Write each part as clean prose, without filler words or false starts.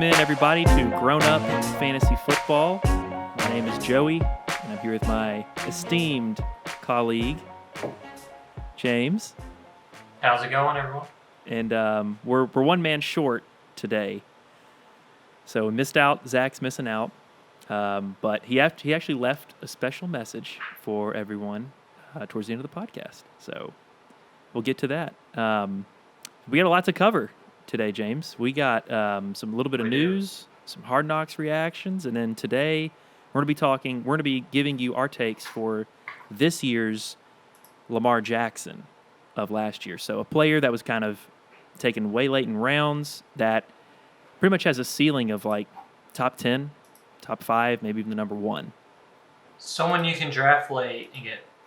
in, everybody, to Grown Up Fantasy Football. My name is Joey, and I'm here with my esteemed colleague, James. How's it going, everyone? And we're one man short today, so we missed out. Zach's missing out, but he actually left a special message for everyone towards the end of the podcast. So we'll get to that. We got a lot to cover today, James. We got some little bit of news, some Hard Knocks reactions, and then today we're going to be giving you our takes for this year's Lamar Jackson of last year. So a player that was kind of taken way late in rounds that pretty much has a ceiling of like top 10, top 5, maybe even the number 1. Someone you can draft late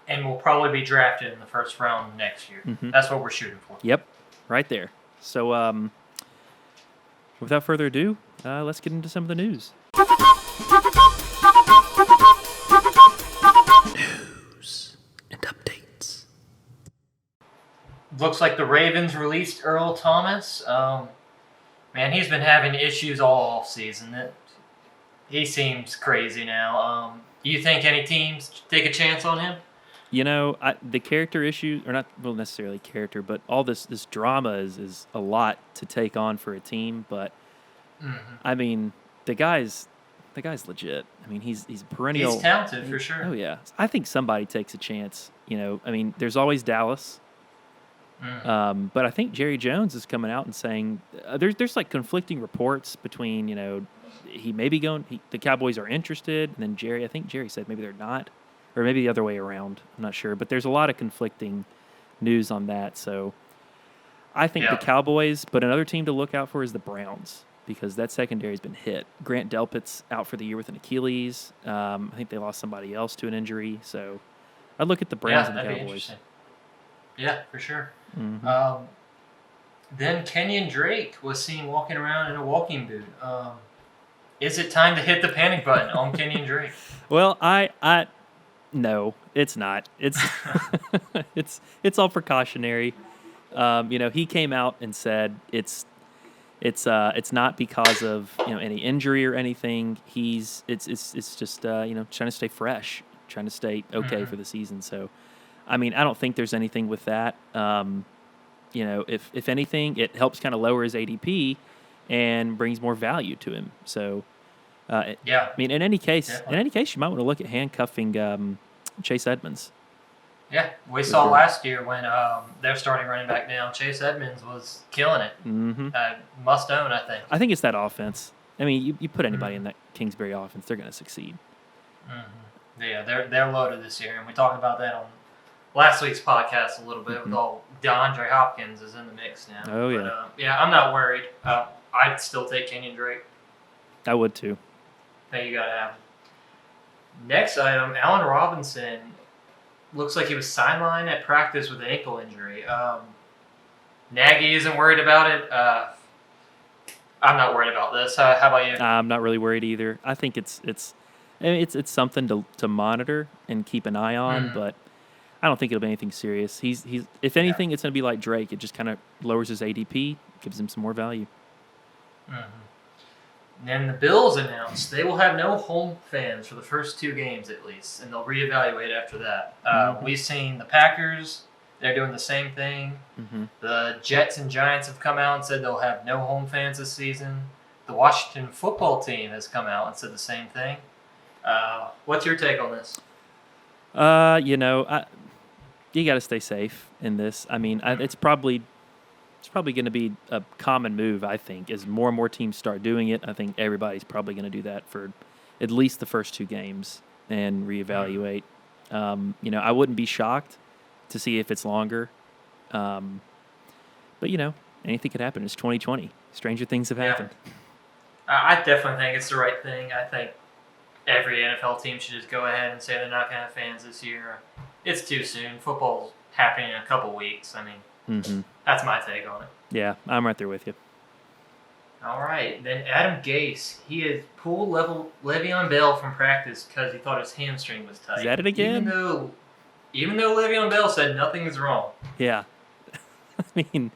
and will probably be drafted in the first round next year. Mm-hmm. That's what we're shooting for. Yep, right there. So without further ado, let's get into some of the news. News and updates. Looks like the Ravens released Earl Thomas. Man, he's been having issues all offseason. He seems crazy now. Do you think any teams take a chance on him? You know, the character issues, or not well necessarily character, but all this drama is a lot to take on for a team. But I mean, the guy's legit. I mean, he's perennial. He's talented for sure. Oh yeah, I think somebody takes a chance. You know, I mean, there's always Dallas. But I think Jerry Jones is coming out and saying there's like conflicting reports between, you know, he may be going. The Cowboys are interested, and then I think Jerry said maybe they're not. Or maybe the other way around. I'm not sure. But there's a lot of conflicting news on that. So I think the Cowboys, but another team to look out for is the Browns because that secondary has been hit. Grant Delpit's out for the year with an Achilles. I think they lost somebody else to an injury. So I'd look at the Browns and the Cowboys. Yeah, for sure. Mm-hmm. Then Kenyon Drake was seen walking around in a walking boot. Is it time to hit the panic button on Kenyon Drake? Well, No, it's not. It's it's all precautionary. You know, he came out and said it's not because of, you know, any injury or anything. It's just you know, trying to stay fresh, trying to stay okay for the season. So, I mean, I don't think there's anything with that. You know, if anything, it helps kind of lower his ADP and brings more value to him. So. I mean, in any case, you might want to look at handcuffing Chase Edmonds. Yeah, we saw last year when they're starting running back down. Chase Edmonds was killing it. Mm-hmm. Must own, I think. I think it's that offense. I mean, you put anybody in that Kingsbury offense, they're going to succeed. Mm-hmm. Yeah, they're loaded this year, and we talked about that on last week's podcast a little bit. With all DeAndre Hopkins is in the mix now. Oh yeah. But, I'm not worried. I'd still take Kenyon Drake. I would too. That you got to have. Next item, Allen Robinson looks like he was sidelined at practice with an ankle injury. Nagy isn't worried about it. I'm not worried about this. How about you? I'm not really worried either. I think it's something to monitor and keep an eye on, but I don't think it'll be anything serious. He's if anything, it's going to be like Drake. It just kind of lowers his ADP, gives him some more value. And the Bills announced they will have no home fans for the first 2 games at least, and they'll reevaluate after that. We've seen the Packers, they're doing the same thing. The Jets and Giants have come out and said they'll have no home fans this season. The Washington football team has come out and said the same thing. What's your take on this? You know, you got to stay safe in this. I mean, it's probably going to be a common move, I think, as more and more teams start doing it. I think everybody's probably going to do that for at least the first 2 games and reevaluate. You know, I wouldn't be shocked to see if it's longer. But, you know, anything could happen. It's 2020. Stranger things have happened. I definitely think it's the right thing. I think every NFL team should just go ahead and say they're not going to have fans this year. It's too soon. Football's happening in a couple weeks. I mean, that's my take on it. Yeah, I'm right there with you. All right. Then Adam Gase, he has pulled Le'Veon Bell from practice because he thought his hamstring was tight. Is that it again? Even though Le'Veon Bell said nothing is wrong. Yeah. I mean,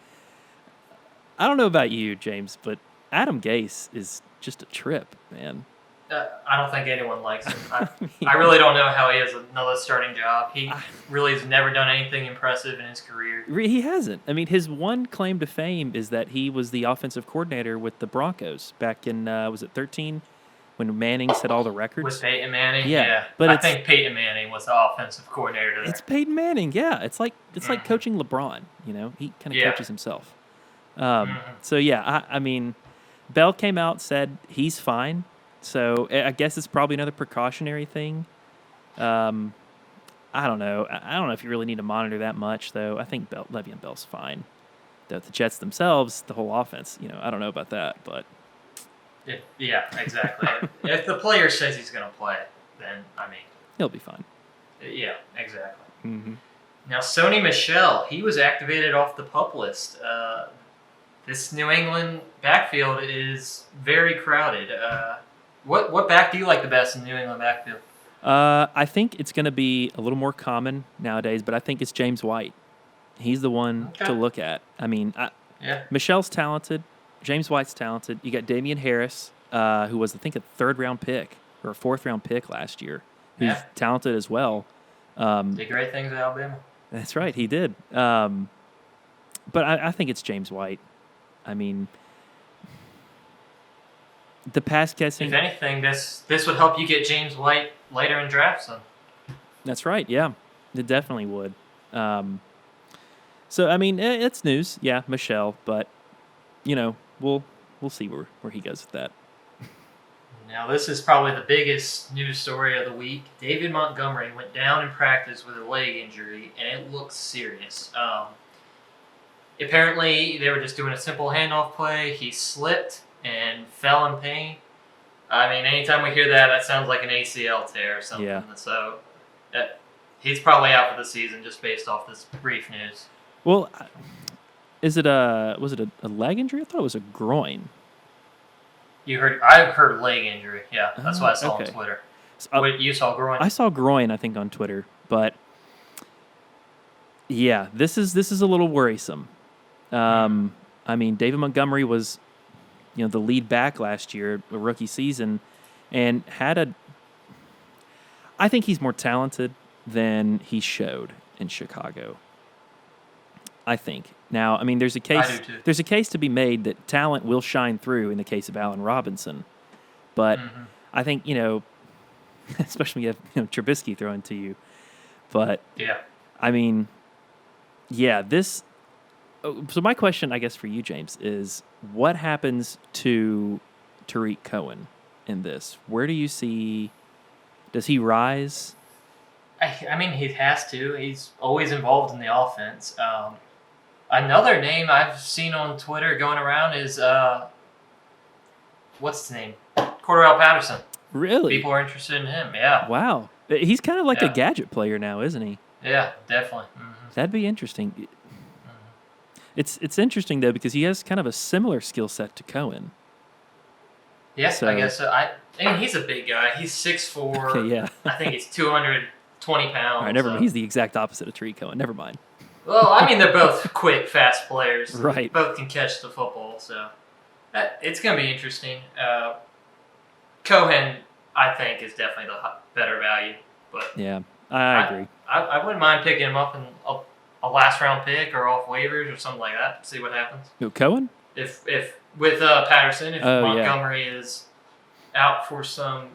I don't know about you, James, but Adam Gase is just a trip, man. I don't think anyone likes him. I really don't know how he has another starting job. He really has never done anything impressive in his career. He hasn't. I mean, his one claim to fame is that he was the offensive coordinator with the Broncos back in, was it 13, when Manning set all the records? With Peyton Manning? Yeah. But I think Peyton Manning was the offensive coordinator there. It's Peyton Manning, yeah. It's like coaching LeBron, you know? He kind of coaches himself. So, yeah, I mean, Bell came out, said he's fine. So I guess it's probably another precautionary thing. I don't know. I don't know if you really need to monitor that much, though. I think Le'Veon Bell's fine. The Jets themselves, the whole offense, you know, I don't know about that, but... Yeah, exactly. If the player says he's going to play, then, I mean... He'll be fine. Yeah, exactly. Mm-hmm. Now, Sony Michel, he was activated off the PUP list. This New England backfield is very crowded. What back do you like the best in the New England backfield? I think it's going to be a little more common nowadays, but I think it's James White. He's the one to look at. I mean, Michel's talented. James White's talented. You got Damian Harris, who was, I think, a third-round pick or a fourth-round pick last year, who's talented as well. Did great things at Alabama. That's right, he did. But I think it's James White. I mean... The pass catching. If anything, this would help you get James White later in drafts. Then. That's right. Yeah, it definitely would. So I mean, it's news. Yeah, Michel, but you know, we'll see where he goes with that. Now, this is probably the biggest news story of the week. David Montgomery went down in practice with a leg injury, and it looks serious. Apparently, they were just doing a simple handoff play. He slipped and fell in pain. I mean, anytime we hear that, that sounds like an ACL tear or something. Yeah. So he's probably out for the season just based off this brief news. Well, was it a leg injury? I thought it was a groin. I heard leg injury. Yeah, that's what I saw on Twitter. You saw groin? I saw groin, I think, on Twitter. But yeah, this is a little worrisome. I mean, David Montgomery was, you know, the lead back last year, a rookie season, and I think he's more talented than he showed in Chicago. I think. Now, I mean, there's a case to be made that talent will shine through in the case of Allen Robinson, but I think, you know, especially when you have Trubisky throwing to you, but I mean, yeah, this. So my question, I guess, for you, James, is what happens to Tariq Cohen in this? Where do you see? Does he rise? I mean, he has to. He's always involved in the offense. Another name I've seen on Twitter going around is what's his name? Corduroy Patterson. Really? People are interested in him. Yeah. Wow. He's kind of like a gadget player now, isn't he? Yeah, definitely. That'd be interesting. It's interesting, though, because he has kind of a similar skill set to Cohen. Yes, so, I guess so. I mean, he's a big guy. He's 6'4". Okay, yeah. I think he's 220 pounds. All right, never mind. He's the exact opposite of Tariq Cohen. Never mind. Well, I mean, they're both quick, fast players. Right. Both can catch the football, so it's going to be interesting. Cohen, I think, is definitely the better value. But yeah, I agree. I wouldn't mind picking him up in a last-round pick or off waivers or something like that. See what happens. Who, Cohen? If with Patterson, if Montgomery is out for some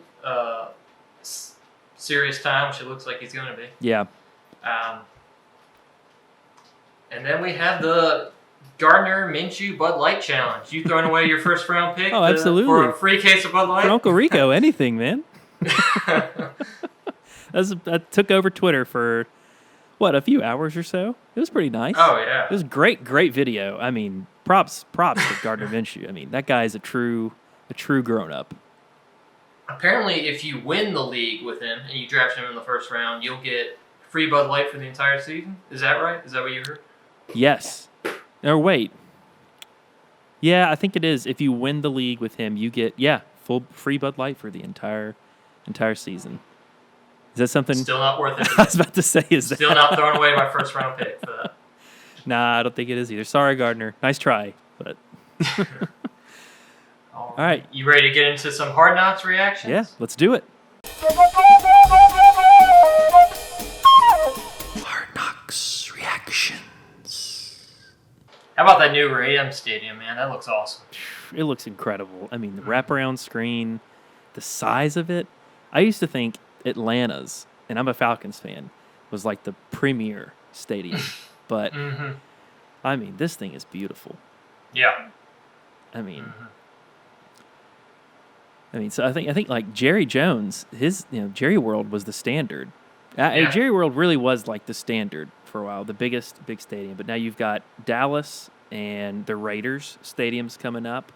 serious time, which it looks like he's going to be. Yeah. And then we have the Gardner Minshew Bud Light Challenge. You throwing away your first-round pick absolutely. For a free case of Bud Light? For Uncle Rico, anything, man. That took over Twitter for, a few hours or so? It was pretty nice. Oh, yeah. It was great video. I mean, props to Gardner Minshew. I mean, that guy is a true grown-up. Apparently, if you win the league with him and you draft him in the first round, you'll get free Bud Light for the entire season. Is that right? Is that what you heard? Yes. Or wait. Yeah, I think it is. If you win the league with him, you get full free Bud Light for the entire season. Is that something? Still not worth it. I was about to say, Still not throwing away my first round pick for that. Nah, I don't think it is either. Sorry, Gardner. Nice try, but All right. You ready to get into some Hard Knocks reactions? Yeah, let's do it. Hard Knocks reactions. How about that new Rams stadium, man? That looks awesome. It looks incredible. I mean, the wraparound screen, the size of it. I used to think Atlanta's, and I'm a Falcons fan, was like the premier stadium. But, I mean, this thing is beautiful. Yeah. I mean, so I think like Jerry Jones, his Jerry World was the standard. Jerry World really was like the standard for a while, the big stadium. But now you've got Dallas and the Raiders stadiums coming up.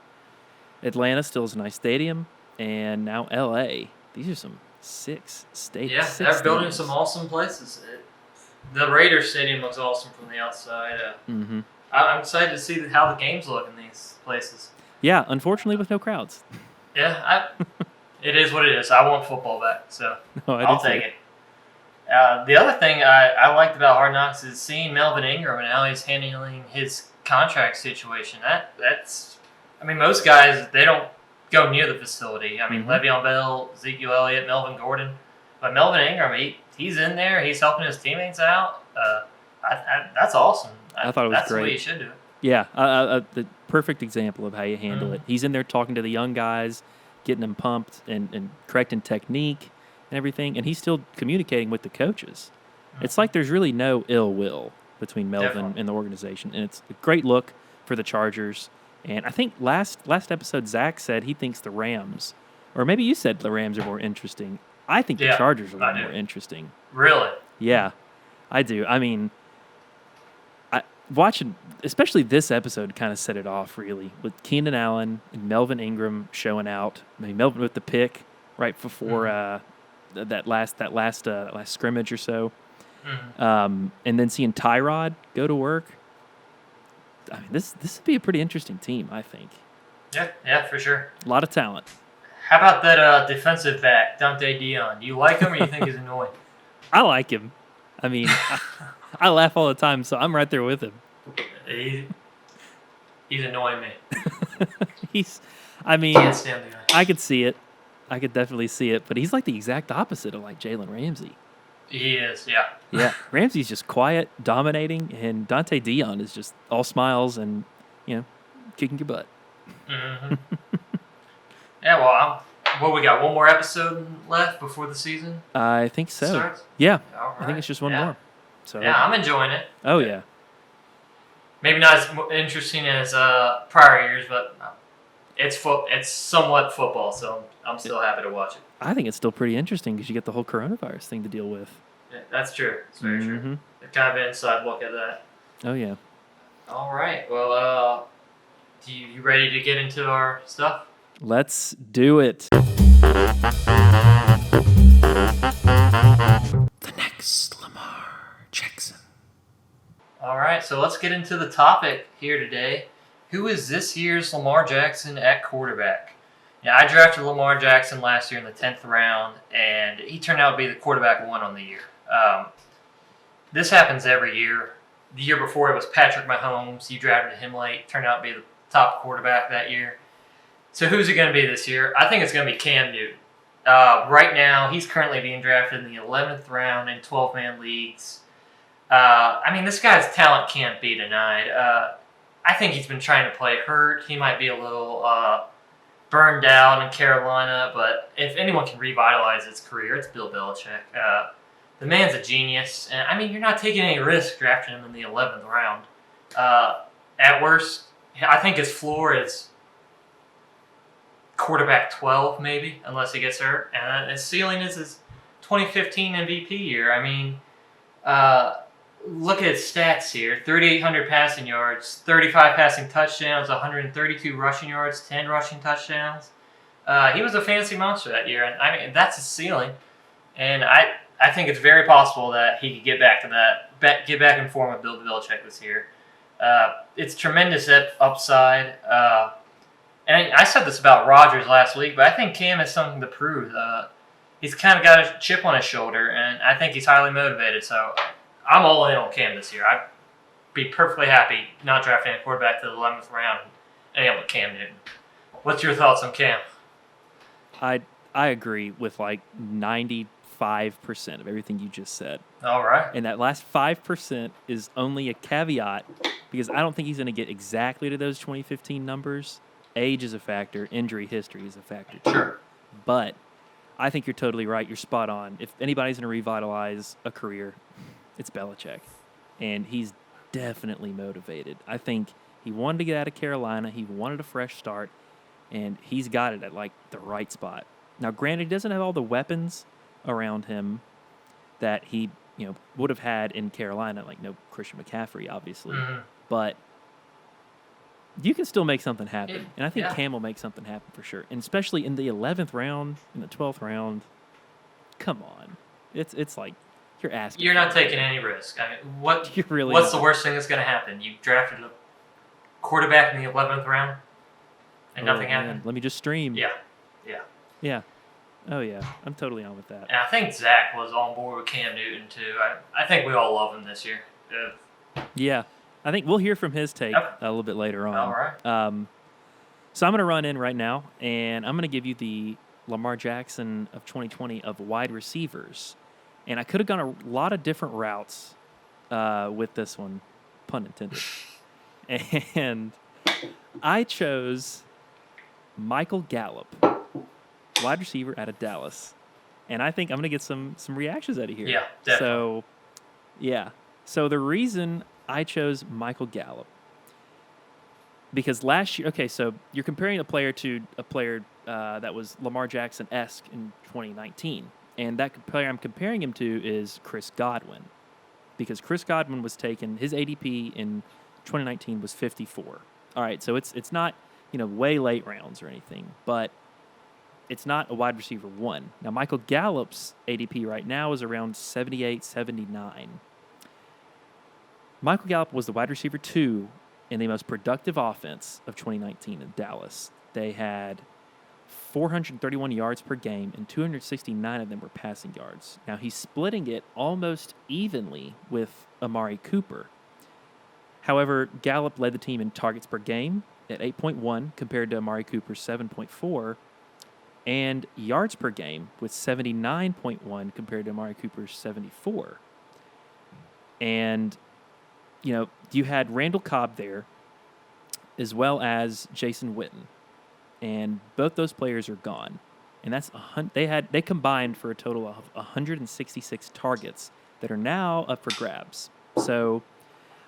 Atlanta still is a nice stadium, and now L.A. These are some six stadiums. Yeah, they're building some awesome places. The Raiders stadium looks awesome from the outside. I'm excited to see how the games look in these places. Yeah, unfortunately with no crowds. Yeah, it is what it is. I want football back, so I'll take it. The other thing I liked about Hard Knocks is seeing Melvin Ingram and how he's handling his contract situation. That's, I mean, most guys, they don't go near the facility. I mean, Le'Veon Bell, Ezekiel Elliott, Melvin Gordon. But Melvin Ingram, he's in there. He's helping his teammates out. That's awesome. I thought it was that's great. the way you should do it. Yeah, the perfect example of how you handle it. He's in there talking to the young guys, getting them pumped and correcting technique and everything, and he's still communicating with the coaches. It's like there's really no ill will between Melvin and the organization, and it's a great look for the Chargers. And I think last episode Zach said he thinks the Rams, or maybe you said the Rams are more interesting. I think the Chargers are a lot more interesting. Really? Yeah, I do. I mean, watching, especially this episode, kind of set it off really with Keenan Allen and Melvin Ingram showing out. I mean, Melvin with the pick right before that last scrimmage or so, and then seeing Tyrod go to work. I mean, this would be a pretty interesting team, I think. Yeah, for sure. A lot of talent. How about that defensive back, Dante Dion? Do you like him or you think he's annoying? I like him. I mean, I laugh all the time, so I'm right there with him. He's annoying me. Can't stand the guy. I could see it. I could definitely see it, but he's like the exact opposite of like Jalen Ramsey. He is, yeah. Yeah, Ramsey's just quiet, dominating, and Dante Dion is just all smiles and, kicking your butt. Yeah, well, we got one more episode left before the season? I think so. Starts? Yeah, all right. I think it's just one more. So yeah, I'm enjoying it. Oh, yeah. Maybe not as interesting as prior years, but it's somewhat football, so I'm still happy to watch it. I think it's still pretty interesting because you get the whole coronavirus thing to deal with. Yeah, that's true. It's very true. Kind of an inside look at that. Oh, yeah. All right. Well, you ready to get into our stuff? Let's do it. The next Lamar Jackson. All right, so let's get into the topic here today. Who is this year's Lamar Jackson at quarterback? Yeah, I drafted Lamar Jackson last year in the 10th round, and he turned out to be the quarterback one on the year. This happens every year. The year before it was Patrick Mahomes. You drafted him late, turned out to be the top quarterback that year. So who's it going to be this year? I think it's going to be Cam Newton. Right now, he's currently being drafted in the 11th round in 12-man leagues. This guy's talent can't be denied. I think he's been trying to play hurt. He might be a little burned out in Carolina, but if anyone can revitalize his career, it's Bill Belichick. The man's a genius, and you're not taking any risk drafting him in the 11th round. At worst, I think his floor is quarterback 12, maybe, unless he gets hurt, and his ceiling is his 2015 MVP year. Look at his stats here: 3,800 passing yards, 35 passing touchdowns, 132 rushing yards, 10 rushing touchdowns. He was a fantasy monster that year, and that's his ceiling. And I think it's very possible that he could get back to that, get back in form with Bill Belichick this year. It's tremendous upside. And I said this about Rodgers last week, but I think Cam has something to prove. He's kind of got a chip on his shoulder, and I think he's highly motivated. So I'm all in on Cam this year. I'd be perfectly happy not drafting a quarterback to the 11th round and able to Cam Newton. What's your thoughts on Cam? I agree with like 95% of everything you just said. All right. And that last 5% is only a caveat because I don't think he's going to get exactly to those 2015 numbers. Age is a factor. Injury history is a factor too. Sure. But I think you're totally right. You're spot on. If anybody's going to revitalize a career, it's Belichick. And he's definitely motivated. I think he wanted to get out of Carolina. He wanted a fresh start. And he's got it at, like, the right spot. Now, granted, he doesn't have all the weapons around him that he, would have had in Carolina, like no Christian McCaffrey, obviously. Mm-hmm. But you can still make something happen. And I think Yeah. Cam will make something happen for sure. And especially in the 11th round, in the 12th round, come on. It's like you're asking. You're not taking any risk. I mean, what's not. the worst thing that's going to happen? You drafted a quarterback in the 11th round, and nothing happened? Let me just stream. Yeah. Oh, yeah. I'm totally on with that. And I think Zach was on board with Cam Newton, too. I think we all love him this year. Yeah. I think we'll hear from his take a little bit later on. All right. So I'm going to run in right now, and I'm going to give you the Lamar Jackson of 2020 of wide receivers. And I could have gone a lot of different routes with this one, pun intended. And I chose Michael Gallup, wide receiver out of Dallas. And I think I'm going to get some reactions out of here. Yeah, definitely. So the reason I chose Michael Gallup, because last year, so you're comparing a player to a player that was Lamar Jackson-esque in 2019. And that player I'm comparing him to is Chris Godwin. Because Chris Godwin was taken, his ADP in 2019 was 54. All right, so it's not, way late rounds or anything, but it's not a wide receiver one. Now, Michael Gallup's ADP right now is around 78, 79. Michael Gallup was the wide receiver 2 in the most productive offense of 2019 in Dallas. They had 431 yards per game, and 269 of them were passing yards. Now, he's splitting it almost evenly with Amari Cooper. However, Gallup led the team in targets per game at 8.1 compared to Amari Cooper's 7.4, and yards per game with 79.1 compared to Amari Cooper's 74. And, you had Randall Cobb there as well as Jason Witten. And both those players are gone. And that's they combined for a total of 166 targets that are now up for grabs. So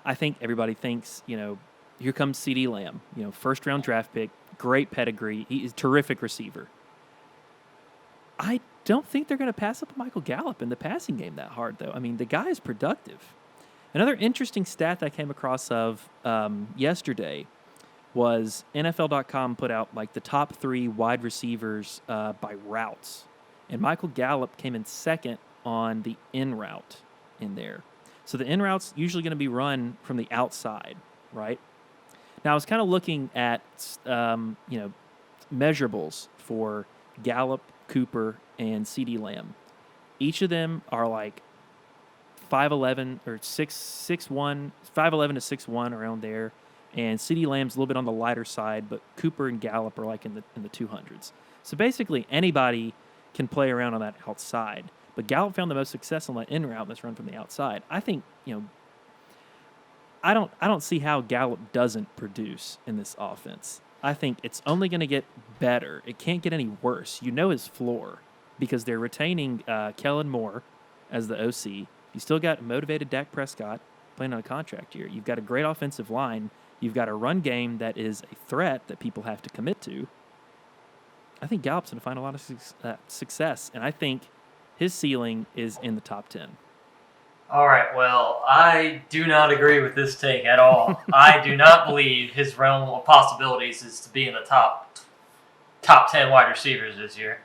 I think everybody thinks, here comes CeeDee Lamb, first round draft pick, great pedigree. He is a terrific receiver. I don't think they're going to pass up Michael Gallup in the passing game that hard, though. I mean, the guy is productive. Another interesting stat that I came across yesterday was NFL.com put out like the top 3 wide receivers by routes. And Michael Gallup came in second on the in route in there. So the in route's usually going to be run from the outside, right? Now I was kind of looking at, measurables for Gallup, Cooper, and CeeDee Lamb. Each of them are like 5'11 or 6'1", 5'11 to 6'1", around there. And CeeDee Lamb's a little bit on the lighter side, but Cooper and Gallup are like in the 200s. So basically, anybody can play around on that outside. But Gallup found the most success on that in route that's run from the outside. I think, I don't see how Gallup doesn't produce in this offense. I think it's only going to get better. It can't get any worse. His floor because they're retaining Kellen Moore as the OC. You still got motivated Dak Prescott playing on a contract year. You've got a great offensive line. You've got a run game that is a threat that people have to commit to. I think Gallup's going to find a lot of success, and I think his ceiling is in the top 10. All right, well, I do not agree with this take at all. I do not believe his realm of possibilities is to be in the top 10 wide receivers this year.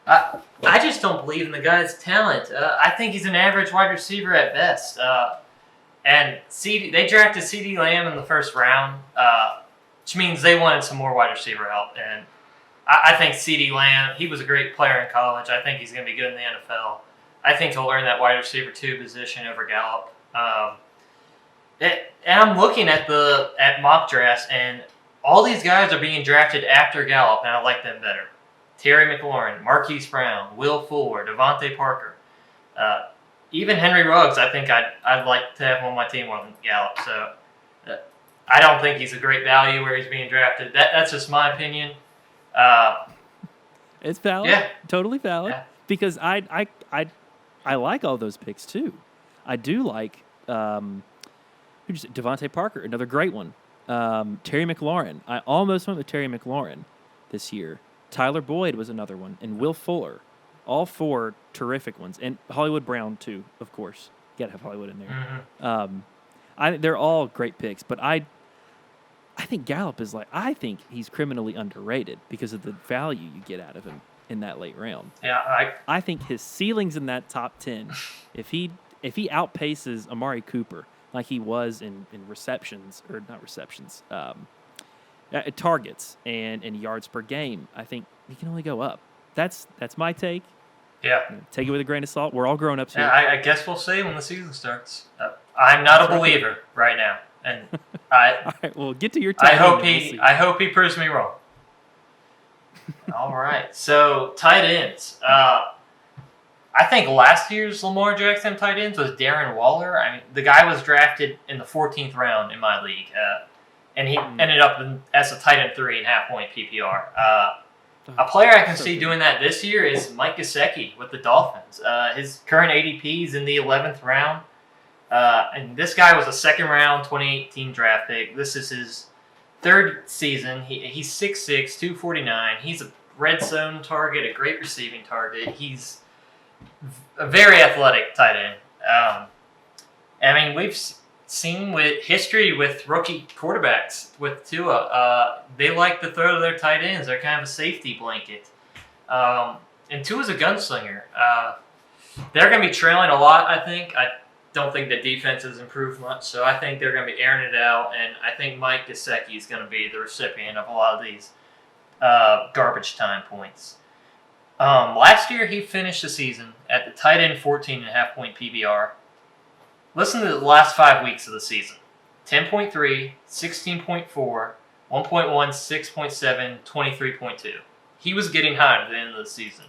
I just don't believe in the guy's talent. I think he's an average wide receiver at best. And they drafted CeeDee Lamb in the first round, which means they wanted some more wide receiver help. And I think CeeDee Lamb, he was a great player in college. I think he's going to be good in the NFL. I think he'll earn that wide receiver 2 position over Gallup. And I'm looking at mock drafts, and all these guys are being drafted after Gallup, and I like them better. Terry McLaurin, Marquise Brown, Will Fuller, Devontae Parker. Even Henry Ruggs, I think I'd like to have on my team more than Gallup. So I don't think he's a great value where he's being drafted. That's just my opinion. It's valid. Yeah. Totally valid. Yeah. Because I like all those picks too. I do like Devontae Parker, another great one. Terry McLaurin. I almost went with Terry McLaurin this year. Tyler Boyd was another one, and Will Fuller. All four terrific ones, and Hollywood Brown too, of course. You gotta have Hollywood in there. Mm-hmm. They're all great picks, but I think Gallup is I think he's criminally underrated because of the value you get out of him in that late round. Yeah, I think his ceiling's in that top 10. If he outpaces Amari Cooper like he was in receptions, or not receptions, targets and yards per game, I think he can only go up. That's my take. Yeah. Take it with a grain of salt. We're all grown ups here. Yeah, I guess we'll see when the season starts. I'm not a believer right now, and all right, well, get to your take. I hope he proves me wrong. All right, so tight ends. I think last year's Lamar Jackson tight ends was Darren Waller. I mean, the guy was drafted in the 14th round in my league, and he ended up as a tight end 3 in half-point PPR. A player I can see doing that this year is Mike Gesicki with the Dolphins. His current ADP is in the 11th round. And this guy was a second-round 2018 draft pick. This is his third season. He's 6'6", 249. He's a red zone target, a great receiving target. He's a very athletic tight end. I mean, we've seen with history with rookie quarterbacks with Tua, they like to throw to their tight ends. They're kind of a safety blanket. And Tua's a gunslinger. They're going to be trailing a lot, I think. I don't think the defense has improved much, so I think they're going to be airing it out, and I think Mike Gesicki is going to be the recipient of a lot of these garbage time points. Last year, he finished the season at the tight end 14.5 point PBR. Listen to the last 5 weeks of the season. 10.3, 16.4, 1.1, 6.7, 23.2. He was getting hot at the end of the season.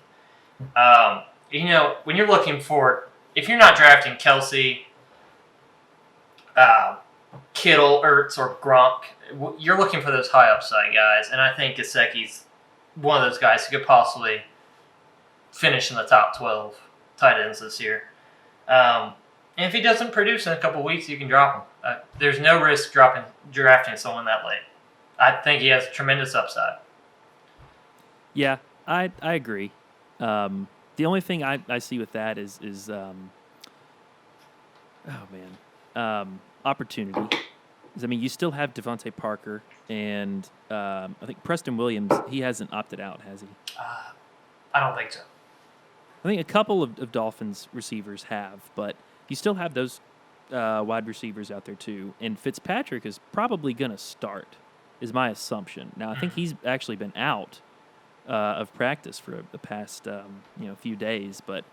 When you're looking for, if you're not drafting Kelsey, Kittle, Ertz, or Gronk, you're looking for those high upside guys, and I think Gesicki's one of those guys who could possibly finish in the top 12 tight ends this year. And if he doesn't produce in a couple weeks, you can drop him. There's no risk drafting someone that late. I think he has tremendous upside. Yeah, I agree. The only thing I see with that is opportunity. I mean, you still have Devontae Parker, and I think Preston Williams, he hasn't opted out, has he? I don't think so. I think a couple of Dolphins receivers have, but you still have those wide receivers out there too. And Fitzpatrick is probably going to start, is my assumption. Now, I think he's actually been out of practice for the past few days, but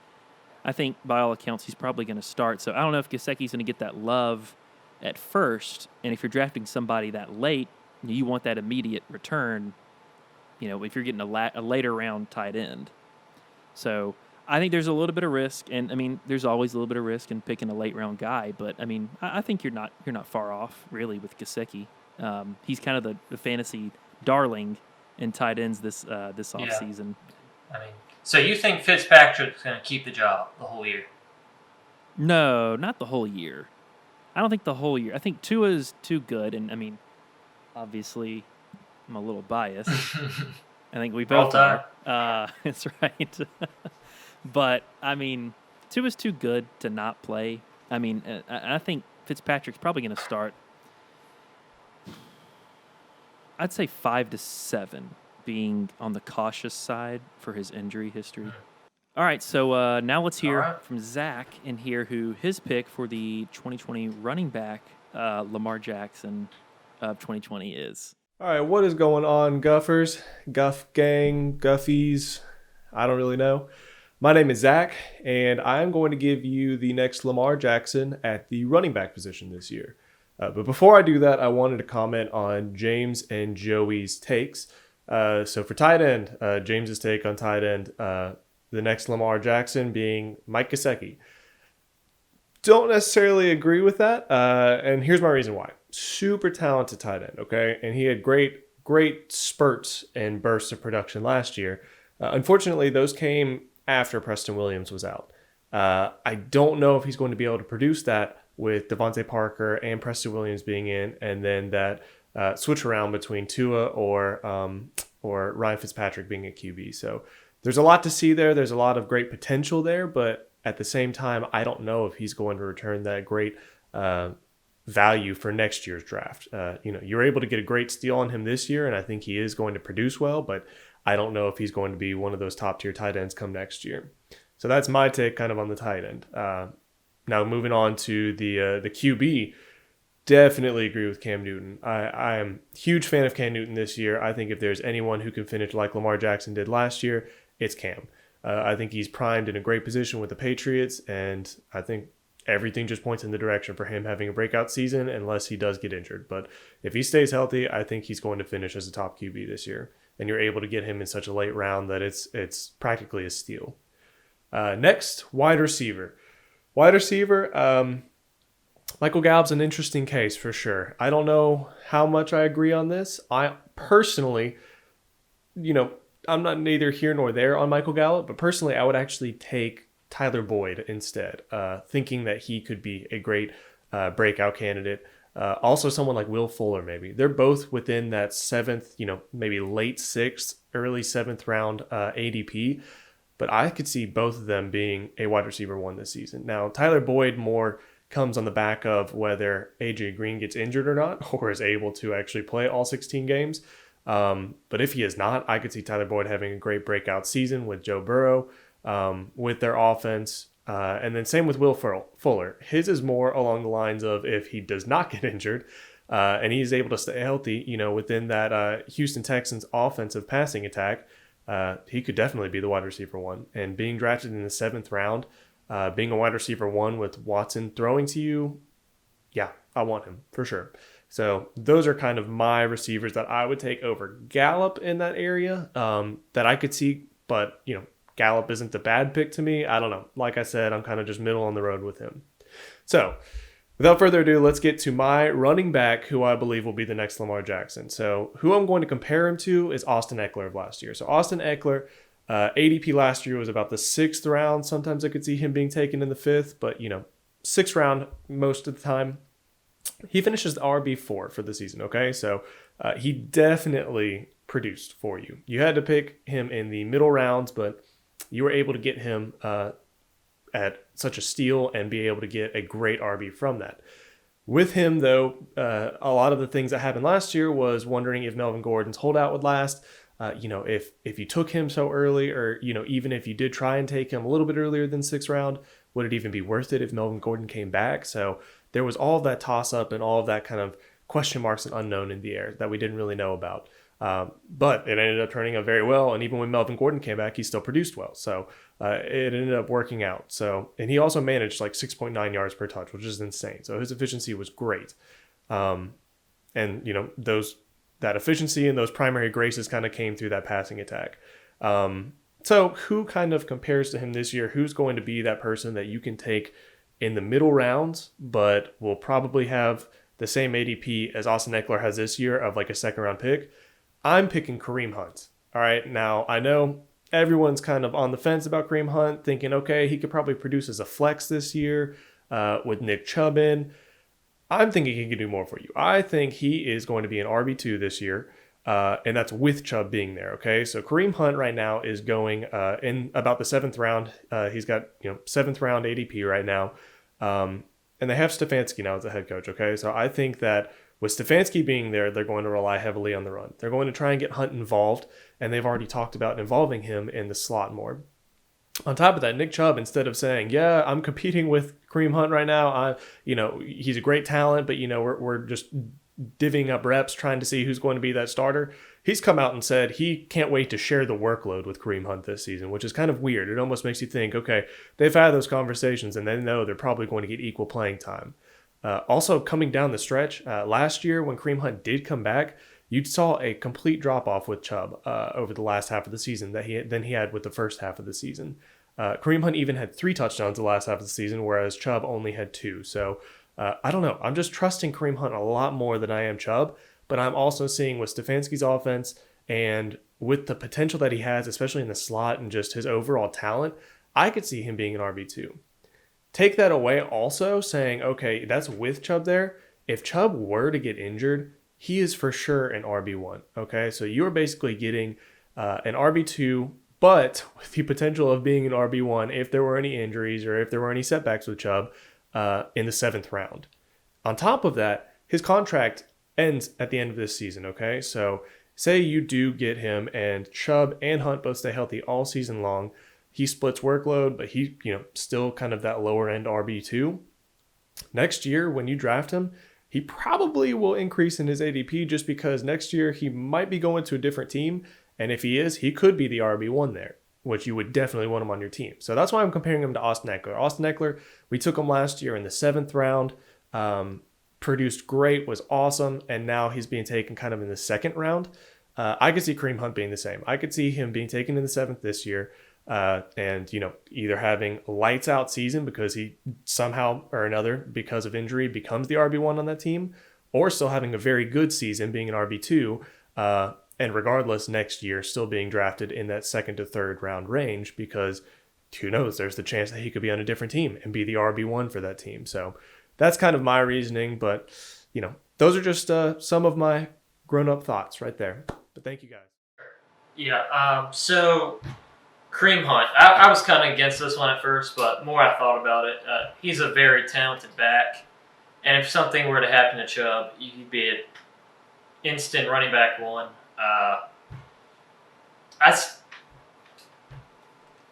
I think by all accounts he's probably going to start. So I don't know if Gesicki's going to get that love at first, and if you're drafting somebody that late, you want that immediate return. If you're getting a later round tight end, so I think there's a little bit of risk, and I mean, there's always a little bit of risk in picking a late round guy. But I mean, I think you're not far off really with Gesicki. He's kind of the fantasy darling in tight ends this off season. I mean, so you think Fitzpatrick's going to keep the job the whole year? No, not the whole year. I don't think the whole year. I think Tua is too good, and I mean, obviously, I'm a little biased. I think we both are. That's right. But, I mean, Tua's too good to not play. I mean, I think Fitzpatrick's probably going to start, I'd say 5 to 7, being on the cautious side for his injury history. All right, so now let's hear from Zach in here, who his pick for the 2020 running back, Lamar Jackson of 2020 is. All right, what is going on, Guffers, Guff Gang, Guffies? I don't really know. My name is Zach, and I'm going to give you the next Lamar Jackson at the running back position this year. But before I do that, I wanted to comment on James and Joey's takes. So for tight end, James's take on tight end, the next Lamar Jackson being Mike Gesicki. Don't necessarily agree with that, and here's my reason why. Super talented tight end, okay? And he had great spurts and bursts of production last year. Unfortunately, those came after Preston Williams was out. I don't know if he's going to be able to produce that with Devontae Parker and Preston Williams being in, and then that switch around between Tua or Ryan Fitzpatrick being a QB. So there's a lot to see there. There's a lot of great potential there, but at the same time, I don't know if he's going to return that great value for next year's draft. You're able to get a great steal on him this year, and I think he is going to produce well, but I don't know if he's going to be one of those top-tier tight ends come next year. So that's my take kind of on the tight end. Now moving on to the QB, definitely agree with Cam Newton. I am a huge fan of Cam Newton this year. I think if there's anyone who can finish like Lamar Jackson did last year, it's Cam. I think he's primed in a great position with the Patriots, and I think everything just points in the direction for him having a breakout season unless he does get injured. But if he stays healthy, I think he's going to finish as a top QB this year. And you're able to get him in such a late round that it's practically a steal. Next, wide receiver. Michael Gallup's an interesting case for sure. I don't know how much I agree on this. I personally, I'm not neither here nor there on Michael Gallup, but personally, I would actually take Tyler Boyd instead, thinking that he could be a great breakout candidate. Also, someone like Will Fuller, maybe. They're both within that 7th, maybe late 6th, early 7th round ADP, but I could see both of them being a wide receiver 1 this season. Now, Tyler Boyd more comes on the back of whether AJ Green gets injured or not, or is able to actually play all 16 games. But if he is not, I could see Tyler Boyd having a great breakout season with Joe Burrow, with their offense. And then same with Will Fuller. His is more along the lines of if he does not get injured, and he's able to stay healthy, within that Houston Texans offensive passing attack, he could definitely be the wide receiver 1. And being drafted in the 7th round, being a wide receiver 1 with Watson throwing to you, yeah, I want him for sure. So those are kind of my receivers that I would take over Gallup in that area, that I could see, but Gallup isn't the bad pick to me. I don't know. Like I said, I'm kind of just middle on the road with him. So without further ado, let's get to my running back, who I believe will be the next Lamar Jackson. So who I'm going to compare him to is Austin Eckler of last year. So Austin Eckler, ADP last year was about the 6th round. Sometimes I could see him being taken in the 5th, but 6th round most of the time. He finishes the RB4 for the season, okay? So he definitely produced for you. You had to pick him in the middle rounds, but you were able to get him at such a steal and be able to get a great RB from that. With him, though, a lot of the things that happened last year was wondering if Melvin Gordon's holdout would last. If you took him so early, or even if you did try and take him a little bit earlier than 6th round, would it even be worth it if Melvin Gordon came back? So there was all of that toss up and all of that kind of question marks and unknown in the air that we didn't really know about. But it ended up turning out very well, and even when Melvin Gordon came back, he still produced well. So it ended up working out. So, and he also managed like 6.9 yards per touch, which is insane. So his efficiency was great. And that efficiency and those primary graces kind of came through that passing attack. So who kind of compares to him this year? Who's going to be that person that you can take in the middle rounds, but will probably have the same ADP as Austin Eckler has this year of like a 2nd round pick? I'm picking Kareem Hunt. All right. Now, I know everyone's kind of on the fence about Kareem Hunt, thinking, okay, he could probably produce as a flex this year with Nick Chubb in. I'm thinking he can do more for you. I think he is going to be an RB2 this year, and that's with Chubb being there, okay? So Kareem Hunt right now is going in about the 7th round. He's got 7th round ADP right now, and they have Stefanski now as the head coach, okay? So I think that with Stefanski being there, they're going to rely heavily on the run. They're going to try and get Hunt involved, and they've already talked about involving him in the slot more. On top of that, Nick Chubb, instead of saying, yeah, I'm competing with Kareem Hunt right now, he's a great talent, but, we're just divvying up reps trying to see who's going to be that starter. He's come out and said he can't wait to share the workload with Kareem Hunt this season, which is kind of weird. It almost makes you think, okay, they've had those conversations and they know they're probably going to get equal playing time. Also, coming down the stretch, last year when Kareem Hunt did come back, you saw a complete drop-off with Chubb over the last half of the season than he had with the first half of the season. Kareem Hunt even had 3 touchdowns the last half of the season, whereas Chubb only had 2. So I don't know. I'm just trusting Kareem Hunt a lot more than I am Chubb, but I'm also seeing with Stefanski's offense and with the potential that he has, especially in the slot and just his overall talent, I could see him being an RB2. Take that away also saying, okay, that's with Chubb there. If Chubb were to get injured, he is for sure an RB1. Okay, so you're basically getting an RB2, but with the potential of being an RB1 if there were any injuries or if there were any setbacks with Chubb in the 7th round. On top of that, his contract ends at the end of this season. Okay, so say you do get him and Chubb and Hunt both stay healthy all season long. He splits workload, but he, still kind of that lower end RB2. Next year, when you draft him, he probably will increase in his ADP just because next year he might be going to a different team. And if he is, he could be the RB1 there, which you would definitely want him on your team. So that's why I'm comparing him to Austin Eckler. Austin Eckler, we took him last year in the 7th round, produced great, was awesome, and now he's being taken kind of in the 2nd round. I could see Kareem Hunt being the same. I could see him being taken in the 7th this year. And either having a lights out season because he somehow or another, because of injury, becomes the RB1 on that team, or still having a very good season being an RB2, and regardless next year still being drafted in that 2nd to 3rd round range because who knows, there's the chance that he could be on a different team and be the RB1 for that team. So that's kind of my reasoning, but those are just some of my grown-up thoughts right there. But thank you guys. Yeah, so Kareem Hunt, I was kind of against this one at first, but more I thought about it, he's a very talented back. And if something were to happen to Chubb, he'd be an instant running back 1.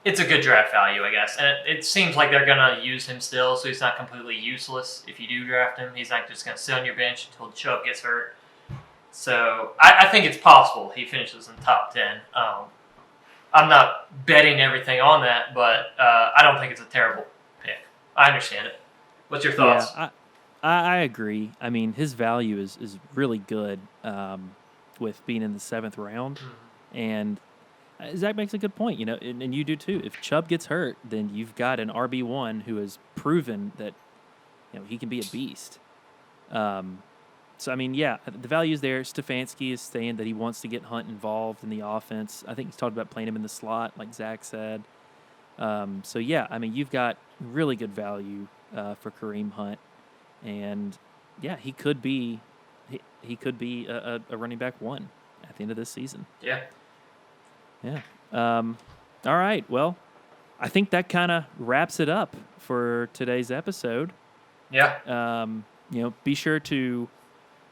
It's a good draft value, I guess. And it seems like they're going to use him still, so he's not completely useless if you do draft him. He's not just going to sit on your bench until Chubb gets hurt. So I think it's possible he finishes in the top 10. I'm not betting everything on that, but I don't think it's a terrible pick. I understand it. What's your thoughts? Yeah, I agree. I mean, his value is really good with being in the 7th round. Mm-hmm. And Zach makes a good point, and you do too. If Chubb gets hurt, then you've got an RB1 who has proven that he can be a beast. So, I mean, yeah, the value is there. Stefanski is saying that he wants to get Hunt involved in the offense. I think he's talked about playing him in the slot, like Zach said. So, yeah, I mean, you've got really good value for Kareem Hunt. And, yeah, he could be a running back 1 at the end of this season. Yeah. Yeah. All right. Well, I think that kind of wraps it up for today's episode. Yeah. Be sure to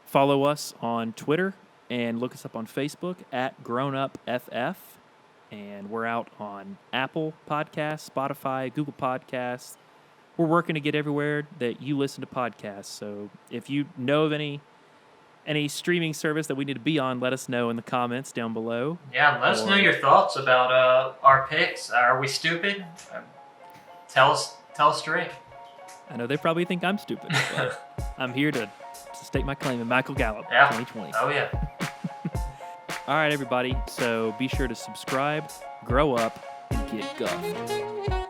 follow us on Twitter and look us up on Facebook at GrownUpFF. And we're out on Apple Podcasts, Spotify, Google Podcasts. We're working to get everywhere that you listen to podcasts. So if you know of any streaming service that we need to be on, let us know in the comments down below. Yeah, let us know your thoughts about our picks. Are we stupid? Tell us straight. I know they probably think I'm stupid, but I'm here to state my claim in Michael Gallup 2020. Oh, yeah. All right, everybody. So be sure to subscribe, grow up, and get guffed.